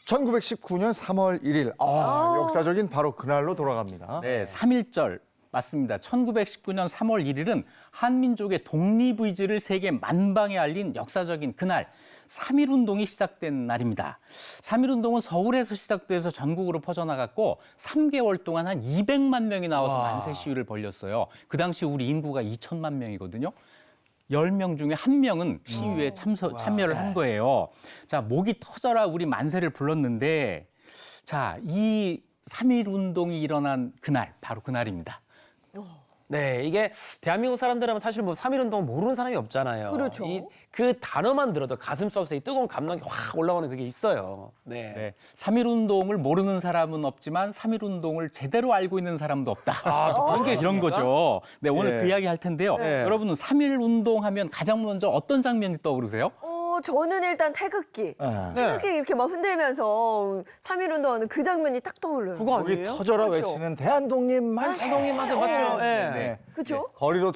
1919년 3월 1일. 역사적인 바로 그날로 돌아갑니다. 네, 3.1절 맞습니다. 1919년 3월 1일은 한민족의 독립의지를 세계 만방에 알린 역사적인 그날, 3.1운동이 시작된 날입니다. 3.1운동은 서울에서 시작돼서 전국으로 퍼져나갔고 3개월 동안 한 200만 명이 나와서 만세 시위를 벌였어요. 그 당시 우리 인구가 2천만 명이거든요. 10명 중에 1명은 시위에 참여를 한 거예요. 자, 목이 터져라 우리 만세를 불렀는데, 자, 이 3.1운동이 일어난 그날, 바로 그날입니다. 네, 이게 대한민국 사람들은 사실 뭐 3.1운동 모르는 사람이 없잖아요. 그렇죠. 그 단어만 들어도 가슴속에서 이 뜨거운 감정이 확 올라오는 그게 있어요. 네. 네, 3.1운동을 모르는 사람은 없지만 3.1운동을 제대로 알고 있는 사람도 없다. 또 그런 게 이런 있습니까? 거죠. 네, 오늘 예. 그 이야기 할 텐데요. 여러분은 3.1운동 하면 가장 먼저 어떤 장면이 떠오르세요? 저는 일단 태극기. 태극기 이렇게 막 흔들면서 3.1운동하는 그 장면이 딱 떠올라요. 그거 목이 아니에요? 터져라 그렇죠. 외치는 대한독립 만세. 대한독립 만세 맞죠? 예. 네. 그렇죠? 거리로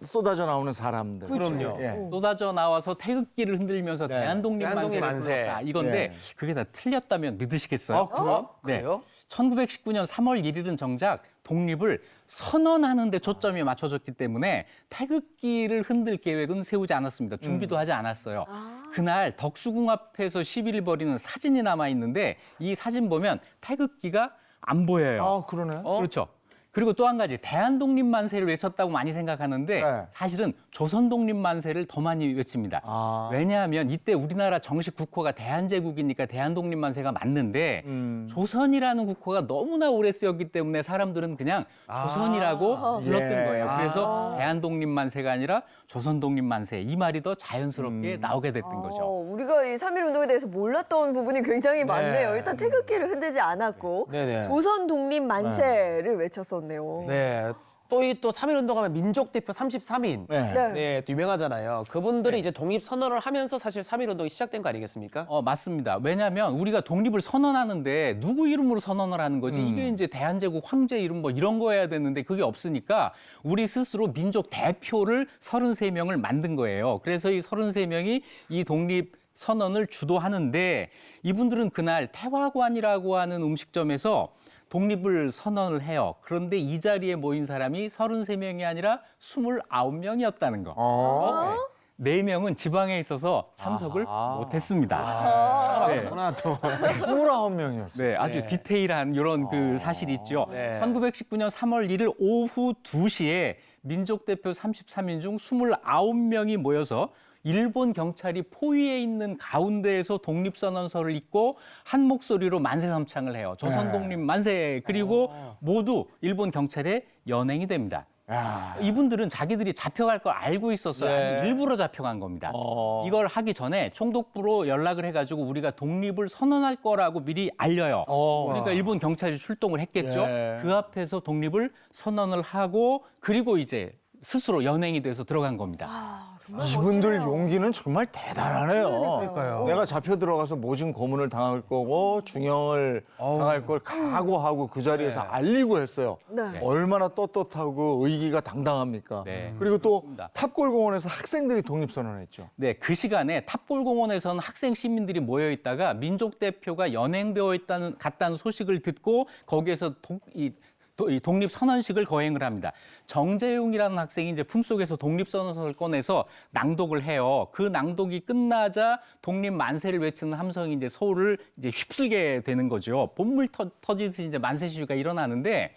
쏟아져 나오는 사람들. 그럼요. 예. 쏟아져 나와서 태극기를 흔들면서 네. 대한독립 대한독립 만세를 만세. 불렀다. 이건데 네. 그게 다 틀렸다면 믿으시겠어요? 그럼? 그래요? 1919년 3월 1일은 정작 독립을 선언하는 데 초점이 맞춰졌기 때문에 태극기를 흔들 계획은 세우지 않았습니다. 준비도 하지 않았어요. 그날 덕수궁 앞에서 시위를 벌이는 사진이 남아 있는데 이 사진 보면 태극기가 안 보여요. 그러네. 그렇죠. 그리고 또 한 가지 대한독립 만세를 외쳤다고 많이 생각하는데 네. 사실은 조선독립 만세를 더 많이 외칩니다. 왜냐하면 이때 우리나라 정식 국호가 대한제국이니까 대한독립 만세가 맞는데 조선이라는 국호가 너무나 오래 쓰였기 때문에 사람들은 그냥 조선이라고 불렀던 예. 거예요. 그래서 대한독립 만세가 아니라 조선독립 만세 이 말이 더 자연스럽게 나오게 됐던 거죠. 우리가 이 3.1운동에 대해서 몰랐던 부분이 굉장히 많네요. 일단 태극기를 흔들지 않았고 네네. 조선 독립 만세를 외쳤었네요. 네. 또 3.1운동 하면 민족대표 33인. 네. 네. 네, 또 유명하잖아요. 그분들이 이제 독립선언을 하면서 사실 3.1운동이 시작된 거 아니겠습니까? 맞습니다. 왜냐하면 우리가 독립을 선언하는데 누구 이름으로 선언을 하는 거지? 이게 이제 대한제국 황제 이름 뭐 이런 거 해야 되는데 그게 없으니까 우리 스스로 민족 대표를 33명을 만든 거예요. 그래서 이 33명이 이 독립 선언을 주도하는데 이분들은 그날 태화관이라고 하는 음식점에서 독립을 선언을 해요. 그런데 이 자리에 모인 사람이 33명이 아니라 29명이었다는 거. 네. 4명은 지방에 있어서 참석을 못했습니다. 네. 그렇구나, 또. 29명이었어요. 네, 아주 디테일한 이런 그 사실이 있죠. 네. 1919년 3월 1일 오후 2시에 민족대표 33인 중 29명이 모여서 일본 경찰이 포위해 있는 가운데에서 독립선언서를 읽고 한 목소리로 만세 삼창을 해요. 조선독립 만세. 그리고 모두 일본 경찰에 연행이 됩니다. 이분들은 자기들이 잡혀갈 걸 알고 있었어요. 아니, 일부러 잡혀간 겁니다. 이걸 하기 전에 총독부로 연락을 해가지고 우리가 독립을 선언할 거라고 미리 알려요. 그러니까 일본 경찰이 출동을 했겠죠. 예. 그 앞에서 독립을 선언을 하고 그리고 이제 스스로 연행이 돼서 들어간 겁니다. 이분들 용기는 정말 대단하네요. 그러니까요. 내가 잡혀 들어가서 모진 고문을 당할 거고 중형을 당할 걸 각오하고 그 자리에서 알리고 했어요. 네. 얼마나 떳떳하고 의기가 당당합니까? 네. 그리고 또 그렇습니다. 탑골공원에서 학생들이 독립선언했죠. 네, 그 시간에 탑골공원에서는 학생 시민들이 모여 있다가 민족 대표가 연행되어 갔다는 소식을 듣고 거기에서 이 독립 선언식을 거행을 합니다. 정재용이라는 학생이 이제 품속에서 독립 선언서를 꺼내서 낭독을 해요. 그 낭독이 끝나자 독립 만세를 외치는 함성이 이제 서울을 이제 휩쓸게 되는 거죠. 본물 터지듯이 이제 만세 시위가 일어나는데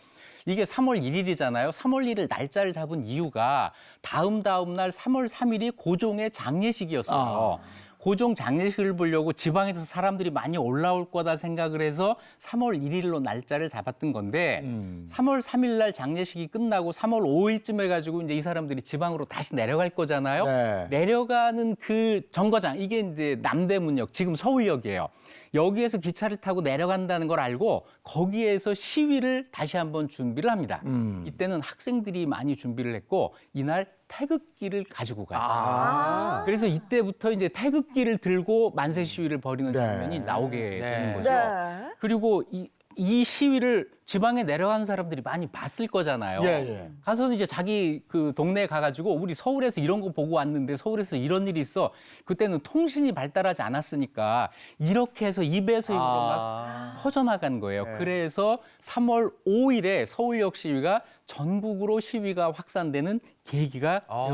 이게 3월 1일이잖아요. 3월 1일 날짜를 잡은 이유가 다음 날 3월 3일이 고종의 장례식이었어요. 고종 장례식을 보려고 지방에서 사람들이 많이 올라올 거다 생각을 해서 3월 1일로 날짜를 잡았던 건데 3월 3일 날 장례식이 끝나고 3월 5일쯤 해가지고 이제 이 사람들이 지방으로 다시 내려갈 거잖아요. 네. 내려가는 그 정거장 이게 이제 남대문역 지금 서울역이에요. 여기에서 기차를 타고 내려간다는 걸 알고 거기에서 시위를 다시 한번 준비를 합니다. 이때는 학생들이 많이 준비를 했고 이날 태극기를 가지고 가요. 그래서 이때부터 이제 태극기를 들고 만세 시위를 벌이는 장면이 나오게 되는 거죠. 네. 그리고 이 이 시위를 지방에 내려가는 사람들이 많이 봤을 거잖아요. 예, 예. 가서는 이제 자기 그 동네에 가가지고 우리 서울에서 이런 거 보고 왔는데 서울에서 이런 일이 있어. 그때는 통신이 발달하지 않았으니까 이렇게 해서 입에서 입으로 막 퍼져나간 거예요. 네. 그래서 3월 5일에 서울역 시위가 전국으로 시위가 확산되는 계기가 되었던